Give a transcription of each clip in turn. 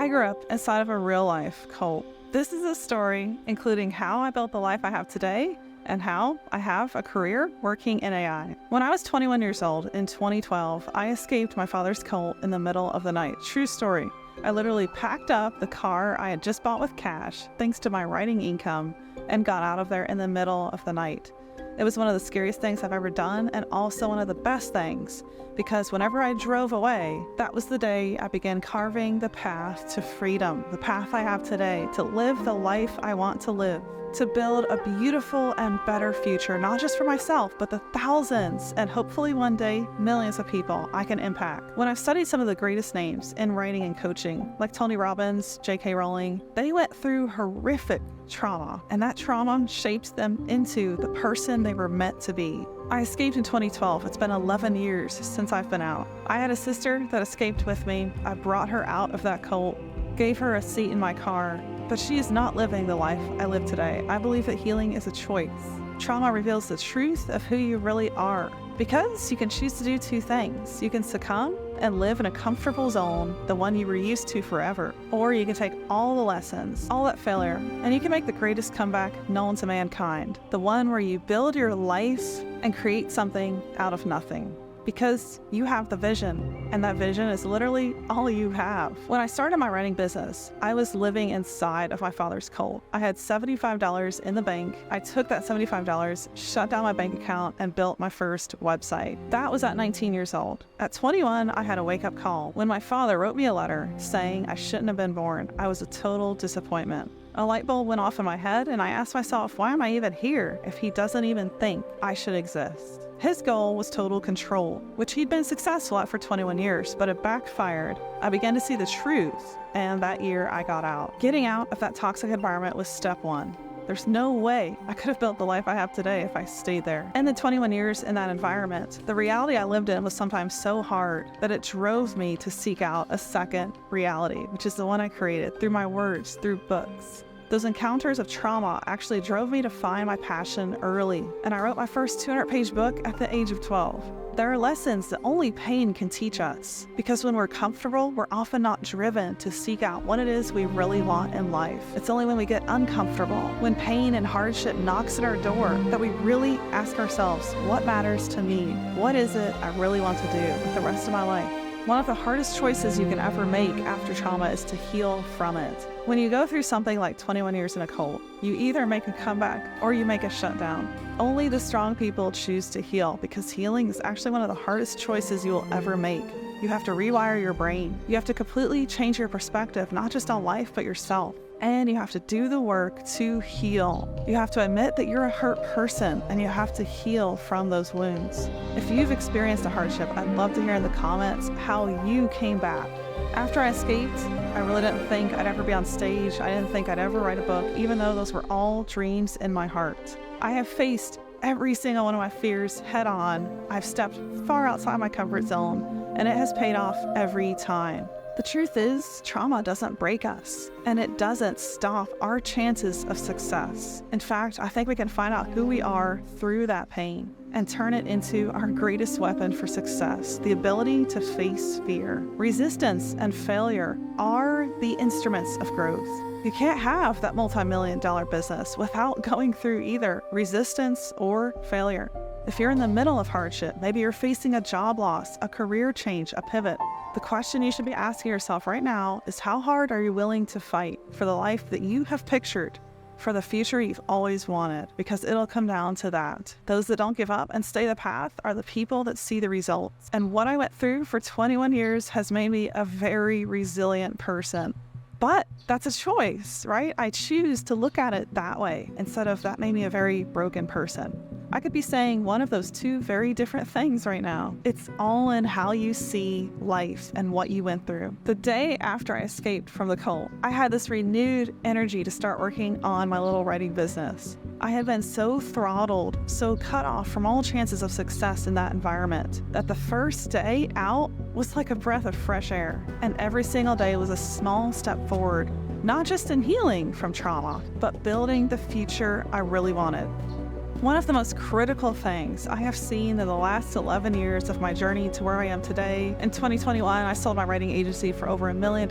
I grew up inside of a real-life cult. This is a story including how I built the life I have today and how I have a career working in AI. When I was 21 years old in 2012, I escaped my father's cult in the middle of the night. True story. I literally packed up the car I had just bought with cash, thanks to my writing income, and got out of there in the middle of the night. It was one of the scariest things I've ever done, and also one of the best things, because whenever I drove away, that was the day I began carving the path to freedom, the path I have today, to live the life I want to live, to build a beautiful and better future, not just for myself, but the thousands and hopefully one day millions of people I can impact. When I've studied some of the greatest names in writing and coaching, like Tony Robbins, J.K. Rowling, they went through horrific trauma, and that trauma shaped them into the person they were meant to be. I escaped in 2012. It's been 11 years since I've been out. I had a sister that escaped with me. I brought her out of that cult, gave her a seat in my car, but she is not living the life I live today. I believe that healing is a choice. Trauma reveals the truth of who you really are, because you can choose to do two things. You can succumb and live in a comfortable zone, the one you were used to forever, or you can take all the lessons, all that failure, and you can make the greatest comeback known to mankind, the one where you build your life and create something out of nothing. Because you have the vision, and that vision is literally all you have. When I started my writing business, I was living inside of my father's cult. I had $75 in the bank. I took that $75, shut down my bank account, and built my first website. That was at 19 years old. At 21, I had a wake-up call when my father wrote me a letter saying I shouldn't have been born. I was a total disappointment. A light bulb went off in my head, and I asked myself, why am I even here if he doesn't even think I should exist? His goal was total control, which he'd been successful at for 21 years, but it backfired. I began to see the truth, and that year I got out. Getting out of that toxic environment was step one. There's no way I could have built the life I have today if I stayed there. In the 21 years in that environment, the reality I lived in was sometimes so hard that it drove me to seek out a second reality, which is the one I created through my words, through books. Those encounters of trauma actually drove me to find my passion early, and I wrote my first 200-page book at the age of 12. There are lessons that only pain can teach us, because when we're comfortable, we're often not driven to seek out what it is we really want in life. It's only when we get uncomfortable, when pain and hardship knocks at our door, that we really ask ourselves, what matters to me? What is it I really want to do with the rest of my life? One of the hardest choices you can ever make after trauma is to heal from it. When you go through something like 21 years in a cult, you either make a comeback or you make a shutdown. Only the strong people choose to heal, because healing is actually one of the hardest choices you will ever make. You have to rewire your brain. You have to completely change your perspective, not just on life, but yourself. And you have to do the work to heal. You have to admit that you're a hurt person, and you have to heal from those wounds. If you've experienced a hardship, I'd love to hear in the comments how you came back. After I escaped, I really didn't think I'd ever be on stage. I didn't think I'd ever write a book, even though those were all dreams in my heart. I have faced every single one of my fears head on. I've stepped far outside my comfort zone, and it has paid off every time. The truth is, trauma doesn't break us, and it doesn't stop our chances of success. In fact, I think we can find out who we are through that pain and turn it into our greatest weapon for success, the ability to face fear. Resistance and failure are the instruments of growth. You can't have that multi-million-dollar business without going through either resistance or failure. If you're in the middle of hardship, maybe you're facing a job loss, a career change, a pivot, the question you should be asking yourself right now is, how hard are you willing to fight for the life that you have pictured, for the future you've always wanted? Because it'll come down to that. Those that don't give up and stay the path are the people that see the results. And what I went through for 21 years has made me a very resilient person. But that's a choice, right? I choose to look at it that way instead of that made me a very broken person. I could be saying one of those two very different things right now. It's all in how you see life and what you went through. The day after I escaped from the cult, I had this renewed energy to start working on my little writing business. I had been so throttled, so cut off from all chances of success in that environment, that the first day out was like a breath of fresh air. And every single day was a small step forward, not just in healing from trauma, but building the future I really wanted. One of the most critical things I have seen in the last 11 years of my journey to where I am today. In 2021, I sold my writing agency for over $1 million,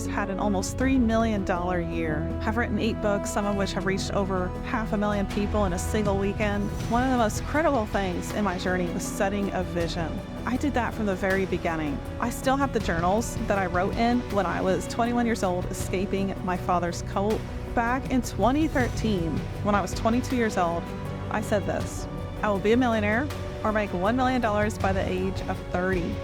had an almost $3 million year. Have written 8 books, some of which have reached over 500,000 people in a single weekend. One of the most critical things in my journey was setting a vision. I did that from the very beginning. I still have the journals that I wrote in when I was 21 years old, escaping my father's cult. Back in 2013, when I was 22 years old, I said this: I will be a millionaire or make $1 million by the age of 30.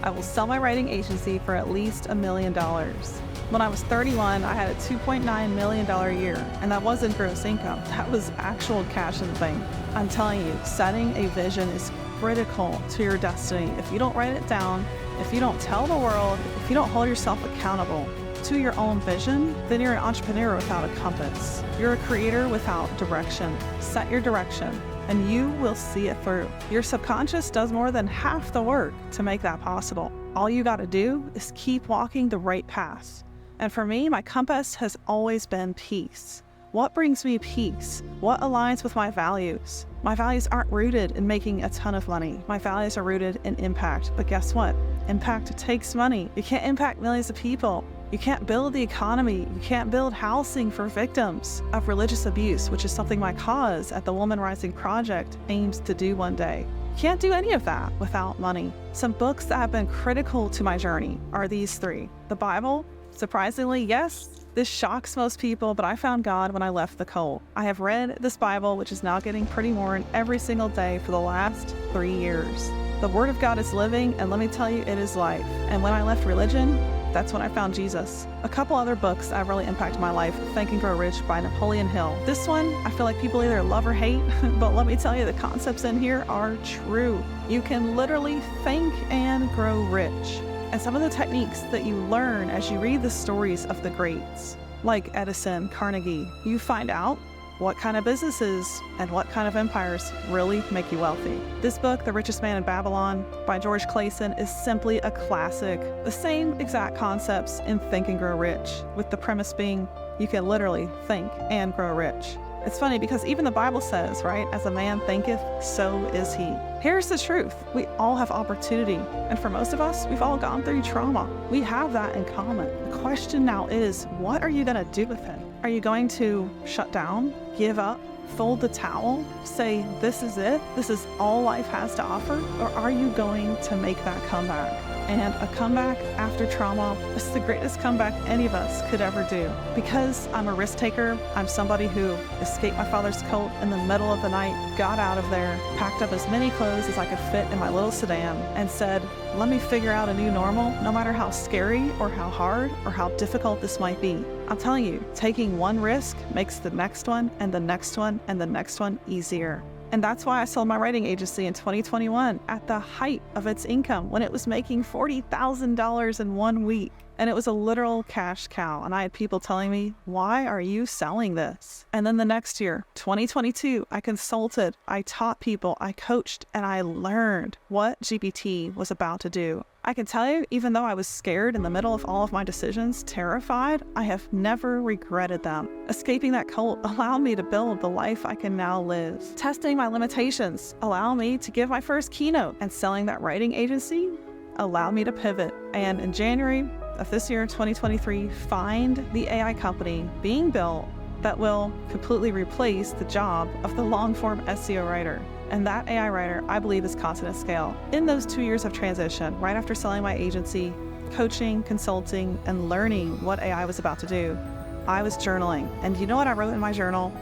I will sell my writing agency for at least $1 million. When I was 31, I had a $2.9 million year, and that wasn't gross income. That was actual cash in the bank. I'm telling you, setting a vision is critical to your destiny. If you don't write it down, if you don't tell the world, if you don't hold yourself accountable to your own vision, then you're an entrepreneur without a compass. You're a creator without direction. Set your direction, and you will see it through. Your subconscious does more than half the work to make that possible. All you got to do is keep walking the right path. And for me, my compass has always been peace. What brings me peace? What aligns with my values? My values aren't rooted in making a ton of money. My values are rooted in impact. But guess what? Impact takes money. You can't impact millions of people. You can't build the economy. You can't build housing for victims of religious abuse, which is something my cause at the Woman Rising Project aims to do one day. You can't do any of that without money. Some books that have been critical to my journey are these 3. The Bible, surprisingly, yes, this shocks most people, but I found God when I left the cult. I have read this Bible, which is now getting pretty worn, every single day for the last 3 years. The Word of God is living, and let me tell you, it is life. And when I left religion, that's when I found Jesus. A couple other books that have really impacted my life: Think and Grow Rich by Napoleon Hill. This one, I feel like people either love or hate, but let me tell you, the concepts in here are true. You can literally think and grow rich. And some of the techniques that you learn as you read the stories of the greats, like Edison, Carnegie, you find out what kind of businesses and what kind of empires really make you wealthy. This book, The Richest Man in Babylon by George Clason, is simply a classic. The same exact concepts in Think and Grow Rich, with the premise being you can literally think and grow rich. It's funny because even the Bible says, right, as a man thinketh, so is he. Here's the truth. We all have opportunity. And for most of us, we've all gone through trauma. We have that in common. The question now is, what are you going to do with it? Are you going to shut down, give up, fold the towel, say, this is it, this is all life has to offer? Or are you going to make that comeback? And a comeback after trauma is the greatest comeback any of us could ever do. Because I'm a risk taker, I'm somebody who escaped my father's cult in the middle of the night, got out of there, packed up as many clothes as I could fit in my little sedan, and said, let me figure out a new normal, no matter how scary or how hard or how difficult this might be. I'm telling you, taking one risk makes the next one and the next one and the next one easier. And that's why I sold my writing agency in 2021 at the height of its income, when it was making $40,000 in 1 week. And it was a literal cash cow. And I had people telling me, why are you selling this? And then the next year, 2022, I consulted, I taught people, I coached, and I learned what GPT was about to do. I can tell you, even though I was scared in the middle of all of my decisions, terrified, I have never regretted them. Escaping that cult allowed me to build the life I can now live. Testing my limitations allowed me to give my first keynote, and selling that writing agency allowed me to pivot. And in January of this year, 2023, find the AI company being built that will completely replace the job of the long-form SEO writer. And that AI writer, I believe, is content at scale. In those 2 years of transition, right after selling my agency, coaching, consulting, and learning what AI was about to do, I was journaling. And you know what I wrote in my journal?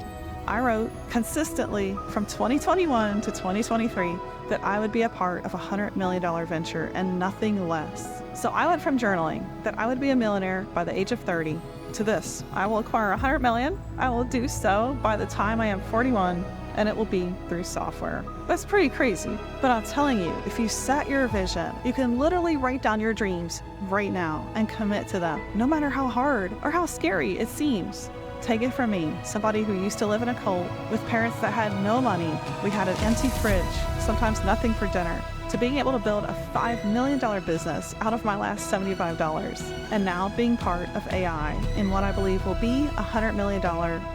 I wrote consistently from 2021 to 2023 that I would be a part of a $100 million venture and nothing less. So I went from journaling that I would be a millionaire by the age of 30 to this: I will acquire $100 million. I will do so by the time I am 41, and it will be through software. That's pretty crazy, but I'm telling you, if you set your vision, you can literally write down your dreams right now and commit to them, no matter how hard or how scary it seems. Take it from me, somebody who used to live in a cult with parents that had no money. We had an empty fridge, sometimes nothing for dinner, to being able to build a $5 million business out of my last $75, and now being part of AI in what I believe will be a $100 million,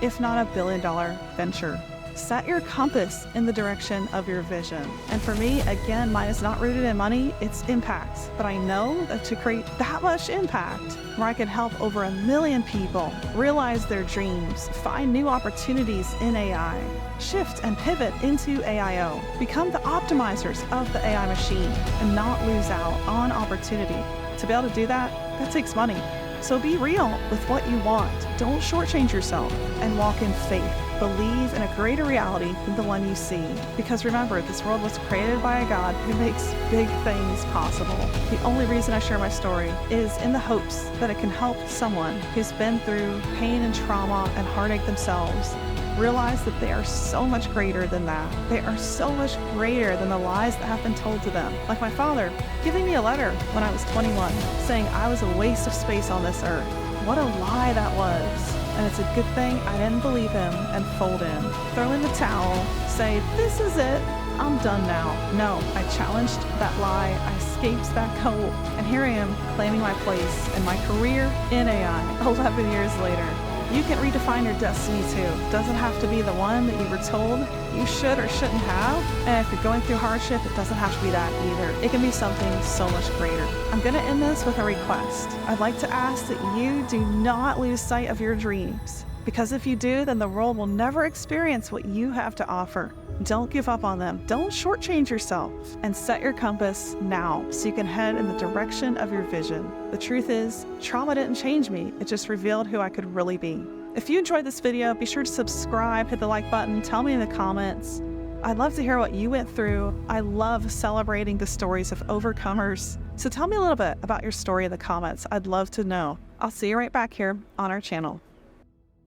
if not a $1 billion venture. Set your compass in the direction of your vision. And for me, again, mine is not rooted in money, it's impact. But I know that to create that much impact, where I can help over 1 million people realize their dreams, find new opportunities in AI, shift and pivot into AIO, become the optimizers of the AI machine, and not lose out on opportunity. To be able to do that, that takes money. So be real with what you want. Don't shortchange yourself and walk in faith. Believe in a greater reality than the one you see. Because remember, this world was created by a God who makes big things possible. The only reason I share my story is in the hopes that it can help someone who's been through pain and trauma and heartache themselves realize that they are so much greater than that. They are so much greater than the lies that have been told to them. Like my father giving me a letter when I was 21 saying I was a waste of space on this earth. What a lie that was. And it's a good thing I didn't believe him and fold in. Throw in the towel, say, this is it, I'm done now. No, I challenged that lie, I escaped that cult, and here I am claiming my place and my career in AI 11 years later. You can redefine your destiny too. Doesn't have to be the one that you were told you should or shouldn't have. And if you're going through hardship, it doesn't have to be that either. It can be something so much greater. I'm going to end this with a request. I'd like to ask that you do not lose sight of your dreams. Because if you do, then the world will never experience what you have to offer. Don't give up on them. Don't shortchange yourself. And set your compass now so you can head in the direction of your vision. The truth is, trauma didn't change me. It just revealed who I could really be. If you enjoyed this video, be sure to subscribe, hit the like button, tell me in the comments. I'd love to hear what you went through. I love celebrating the stories of overcomers. So tell me a little bit about your story in the comments. I'd love to know. I'll see you right back here on our channel.